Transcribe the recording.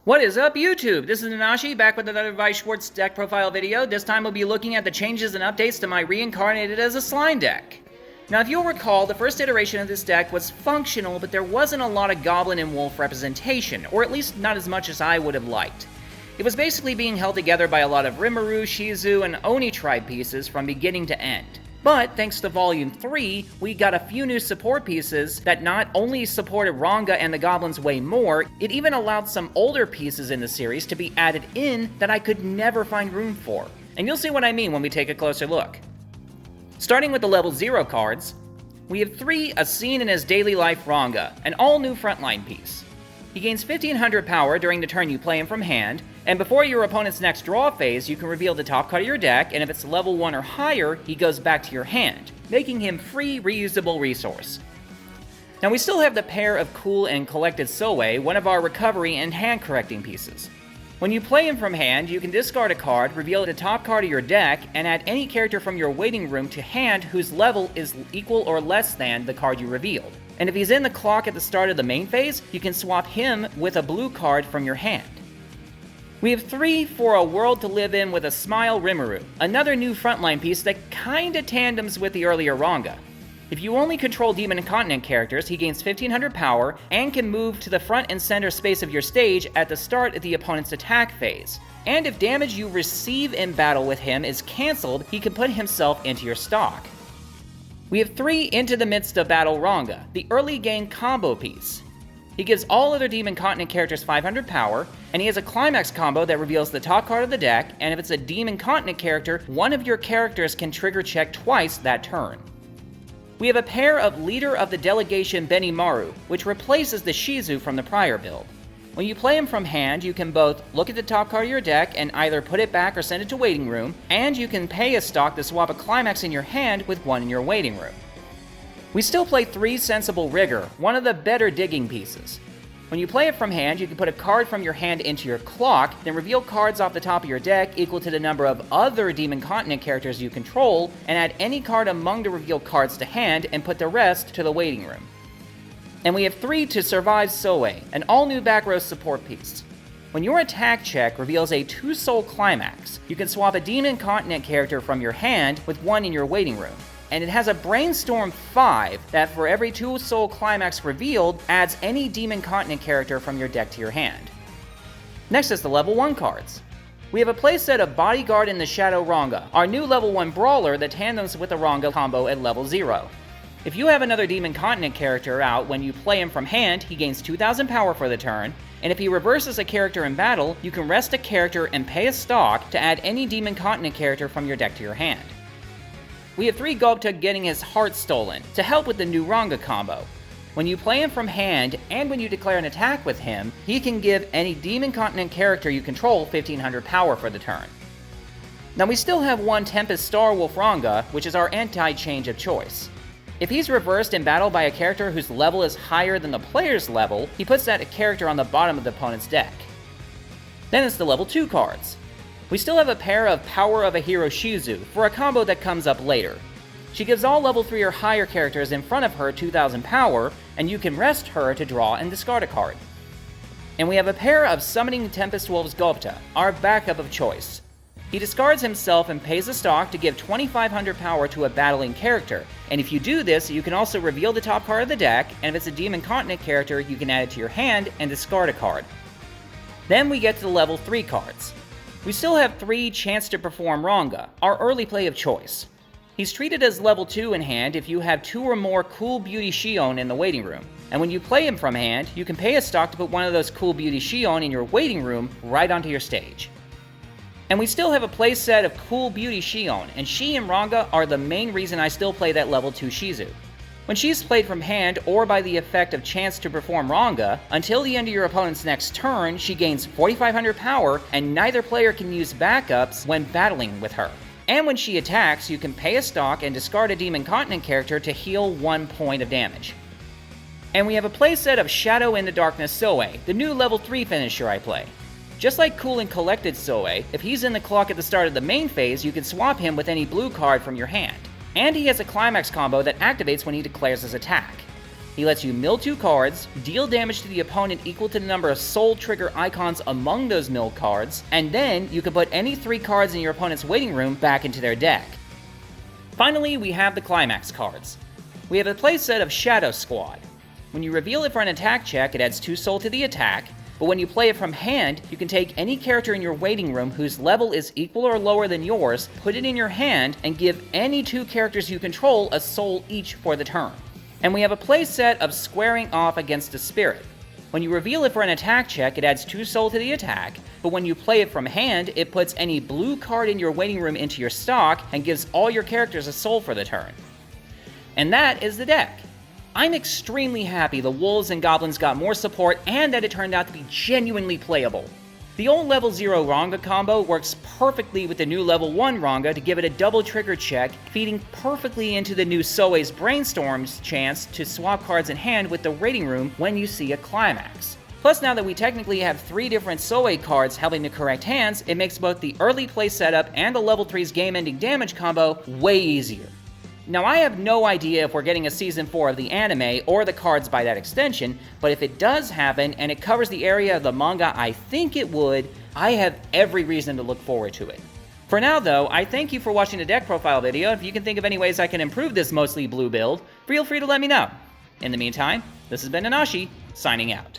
What is up, YouTube? This is Nanashi, back with another Weiss Schwarz deck profile video. This time we'll be looking at the changes and updates to my Reincarnated as a Slime deck. Now, if you'll recall, the first iteration of this deck was functional, but there wasn't a lot of Goblin and Wolf representation, or at least not as much as I would have liked. It was basically being held together by a lot of Rimuru, Shizu, and Oni tribe pieces from beginning to end. But thanks to Volume 3, we got a few new support pieces that not only supported Ranga and the Goblins way more, it even allowed some older pieces in the series to be added in that I could never find room for. And you'll see what I mean when we take a closer look. Starting with the level 0 cards, we have 3 A Scene in His Daily Life Ranga, an all-new frontline piece. He gains 1500 power during the turn you play him from hand, and before your opponent's next draw phase, you can reveal the top card of your deck, and if it's level 1 or higher, he goes back to your hand, making him free, reusable resource. Now we still have the pair of Cool and Collected Soe, one of our recovery and hand correcting pieces. When you play him from hand, you can discard a card, reveal the top card of your deck, and add any character from your waiting room to hand whose level is equal or less than the card you revealed. And if he's in the clock at the start of the main phase, you can swap him with a blue card from your hand. We have 3 For a World to Live In with a Smile Rimuru, another new frontline piece that kinda tandems with the earlier Ranga. If you only control Demon and Continent characters, he gains 1500 power and can move to the front and center space of your stage at the start of the opponent's attack phase. And if damage you receive in battle with him is cancelled, he can put himself into your stock. We have 3 Into the Midst of Battle Ranga, the early game combo piece. He gives all other Demon Continent characters 500 power, and he has a Climax combo that reveals the top card of the deck, and if it's a Demon Continent character, one of your characters can trigger check twice that turn. We have a pair of Leader of the Delegation Benimaru, which replaces the Shizu from the prior build. When you play him from hand, you can both look at the top card of your deck and either put it back or send it to waiting room, and you can pay a stock to swap a Climax in your hand with one in your waiting room. We still play 3 Sensible Rigor, one of the better digging pieces. When you play it from hand, you can put a card from your hand into your clock, then reveal cards off the top of your deck equal to the number of other Demon Continent characters you control, and add any card among the revealed cards to hand and put the rest to the waiting room. And we have 3 To Survive Soe, an all-new back row support piece. When your attack check reveals a 2-soul Climax, you can swap a Demon Continent character from your hand with one in your waiting room. And it has a Brainstorm 5 that for every 2-soul Climax revealed, adds any Demon Continent character from your deck to your hand. Next is the level 1 cards. We have a playset of Bodyguard in the Shadow Ranga, our new level 1 brawler that tandems with the Ranga combo at level 0. If you have another Demon Continent character out when you play him from hand, he gains 2000 power for the turn, and if he reverses a character in battle, you can rest a character and pay a stock to add any Demon Continent character from your deck to your hand. We have 3 Gobta getting his heart stolen, to help with the new Ranga combo. When you play him from hand, and when you declare an attack with him, he can give any Demon Continent character you control 1500 power for the turn. Now we still have 1 Tempest Starwolf Ranga, which is our anti-change of choice. If he's reversed in battle by a character whose level is higher than the player's level, he puts that character on the bottom of the opponent's deck. Then it's the level 2 cards. We still have a pair of Power of a Hero Shizu for a combo that comes up later. She gives all level 3 or higher characters in front of her 2000 power, and you can rest her to draw and discard a card. And we have a pair of Summoning Tempest Wolves Gobta, our backup of choice. He discards himself and pays a stock to give 2500 power to a battling character, and if you do this, you can also reveal the top card of the deck, and if it's a Demon Continent character, you can add it to your hand and discard a card. Then we get to the level 3 cards. We still have 3 Chance to Perform Ranga, our early play of choice. He's treated as level 2 in hand if you have 2 or more Cool Beauty Shion in the waiting room, and when you play him from hand, you can pay a stock to put one of those Cool Beauty Shion in your waiting room right onto your stage. And we still have a playset of Cool Beauty Shion, and she and Ranga are the main reason I still play that level 2 Shizu. When she's played from hand or by the effect of Chance to Perform Ranga, until the end of your opponent's next turn, she gains 4500 power, and neither player can use backups when battling with her. And when she attacks, you can pay a stock and discard a Demon Continent character to heal 1 point of damage. And we have a playset of Shadow in the Darkness Soe, the new level 3 finisher I play. Just like Cool and Collected Soe, if he's in the clock at the start of the main phase, you can swap him with any blue card from your hand. And he has a Climax combo that activates when he declares his attack. He lets you mill 2 cards, deal damage to the opponent equal to the number of soul trigger icons among those milled cards, and then you can put any 3 cards in your opponent's waiting room back into their deck. Finally, we have the Climax cards. We have a playset of Shadow Squad. When you reveal it for an attack check, it adds 2 soul to the attack, but when you play it from hand, you can take any character in your waiting room whose level is equal or lower than yours, put it in your hand, and give any 2 characters you control a soul each for the turn. And we have a playset of Squaring Off Against a Spirit. When you reveal it for an attack check, it adds 2 soul to the attack, but when you play it from hand, it puts any blue card in your waiting room into your stock and gives all your characters a soul for the turn. And that is the deck. I'm extremely happy the Wolves and Goblins got more support and that it turned out to be genuinely playable. The old level 0 Ranga combo works perfectly with the new level 1 Ranga to give it a double trigger check, feeding perfectly into the new Soe's Brainstorm's chance to swap cards in hand with the waiting room when you see a Climax. Plus, now that we technically have 3 different Soe cards helping the correct hands, it makes both the early play setup and the level 3's game-ending damage combo way easier. Now, I have no idea if we're getting a Season 4 of the anime or the cards by that extension, but if it does happen and it covers the area of the manga I think it would, I have every reason to look forward to it. For now, though, I thank you for watching the deck profile video. If you can think of any ways I can improve this mostly blue build, feel free to let me know. In the meantime, this has been Nanashi, signing out.